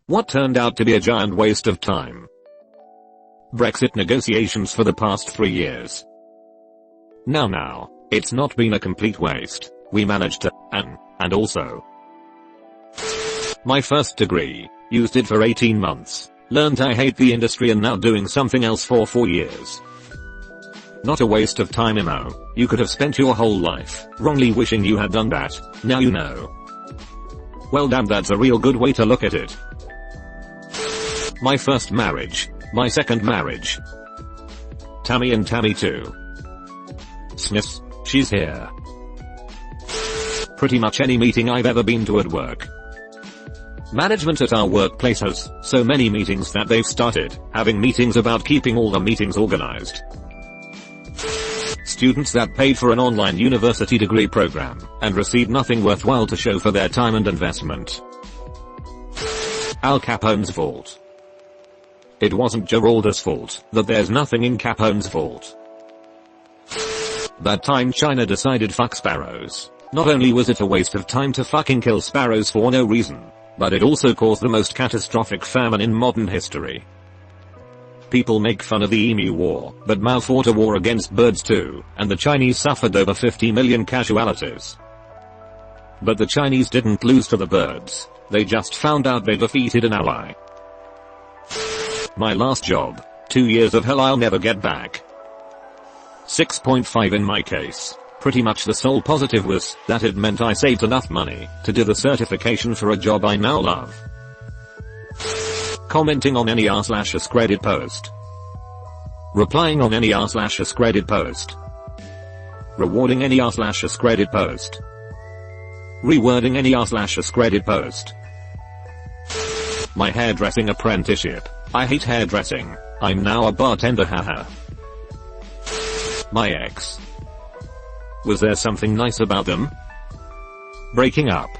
What turned out to be a giant waste of time. Brexit negotiations for the past 3 years. Now, it's not been a complete waste. We managed to, and also. My first degree, used it for 18 months, learned I hate the industry and now doing something else for 4 years. Not a waste of time, you could have spent your whole life wrongly wishing you had done that. Now you know. Well damn, that's a real good way to look at it. My first marriage. My second marriage. Tammy and Tammy too. Sniffs, she's here. Pretty much any meeting I've ever been to at work. Management at our workplace has so many meetings that they've started having meetings about keeping all the meetings organized. Students that paid for an online university degree program and received nothing worthwhile to show for their time and investment. Al Capone's fault. It wasn't Geralda's fault that there's nothing in Capone's vault. That time China decided fuck sparrows. Not only was it a waste of time to fucking kill sparrows for no reason, but it also caused the most catastrophic famine in modern history. People make fun of the Emu War, but Mao fought a war against birds too, and the Chinese suffered over 50 million casualties. But the Chinese didn't lose to the birds, they just found out they defeated an ally. My last job, 2 years of hell I'll never get back. 6.5 in my case. Pretty much the sole positive was that it meant I saved enough money to do the certification for a job I now love. Commenting on any r/AskReddit post. Replying on any r/AskReddit post. Rewarding any r/AskReddit post. Rewording any r/AskReddit post. My hairdressing apprenticeship. I hate hairdressing. I'm now a bartender, haha. My ex. Was there something nice about them? Breaking up.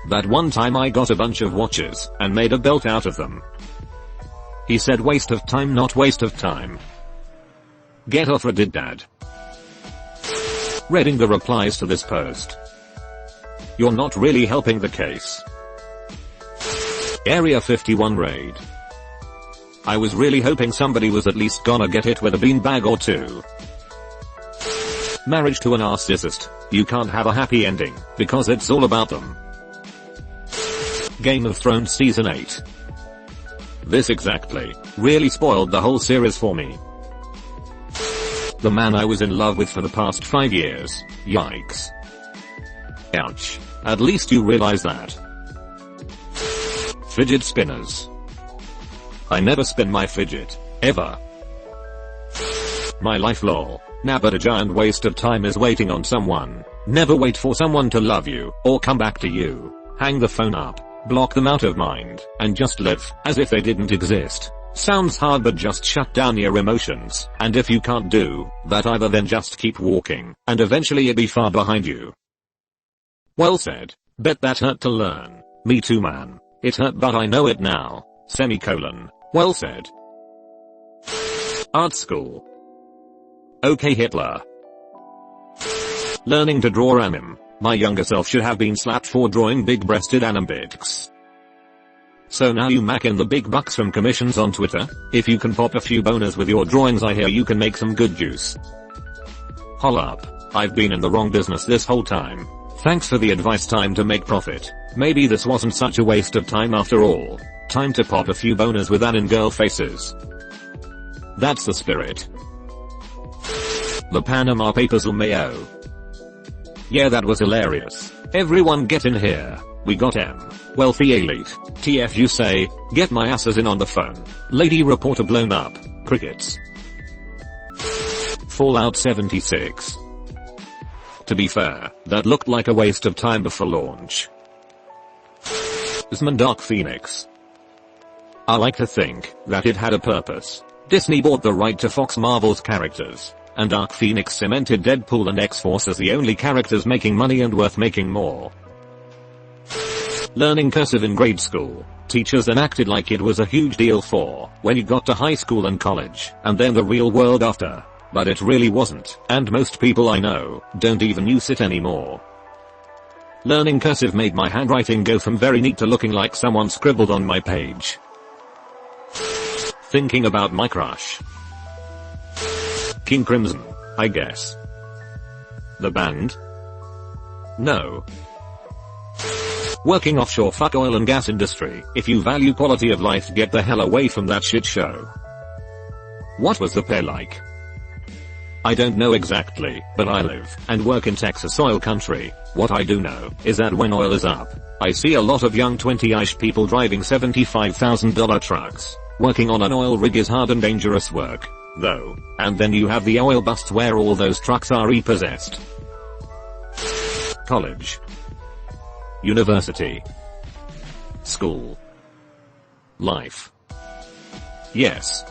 That one time I got a bunch of watches and made a belt out of them. He said waste of time, not waste of time. Get off Reddit, dad. Reading the replies to this post. You're not really helping the case. Area 51 raid. I was really hoping somebody was at least gonna get hit with a beanbag or two. Marriage to a narcissist. You can't have a happy ending, because it's all about them. Game of Thrones Season 8. This exactly really spoiled the whole series for me. The man I was in love with for the past 5 years. Yikes. Ouch. At least you realize that. Fidget spinners. I never spin my fidget. Ever. My life lol. Nah, but a giant waste of time is waiting on someone. Never wait for someone to love you or come back to you. Hang the phone up. Block them out of mind and just live as if they didn't exist. Sounds hard, but just shut down your emotions, and if you can't do that either, then just keep walking and eventually it'll be far behind you. Well said. Bet that hurt to learn. Me too, man. It hurt, but I know it now. Semicolon. Well said. Art school. Okay, Hitler. Learning to draw anime. My younger self should have been slapped for drawing big-breasted anambics. So now you mack in the big bucks from commissions on Twitter. If you can pop a few boners with your drawings, I hear you can make some good juice. Holla up. I've been in the wrong business this whole time. Thanks for the advice. Time to make profit. Maybe this wasn't such a waste of time after all. Time to pop a few boners with anime girl faces. That's the spirit. The Panama Papers LMAO. Yeah, that was hilarious. Everyone get in here. We got M. Wealthy elite. TF you say, get my asses in on the phone. Lady reporter blown up. Crickets. Fallout 76. To be fair, that looked like a waste of time before launch. Usman Dark Phoenix. I like to think that it had a purpose. Disney bought the right to Fox Marvel's characters, and Dark Phoenix cemented Deadpool and X-Force as the only characters making money and worth making more. Learning cursive in grade school. Teachers then acted like it was a huge deal for when you got to high school and college, and then the real world after. But it really wasn't, and most people I know don't even use it anymore. Learning cursive made my handwriting go from very neat to looking like someone scribbled on my page. Thinking about my crush. King Crimson, I guess. The band? No. Working offshore, fuck oil and gas industry. If you value quality of life, get the hell away from that shit show. What was the pay like? I don't know exactly, but I live and work in Texas oil country. What I do know is that when oil is up, I see a lot of young 20-ish people driving $75,000 trucks. Working on an oil rig is hard and dangerous work, though, and then you have the oil busts where all those trucks are repossessed. College. University. School. Life. Yes.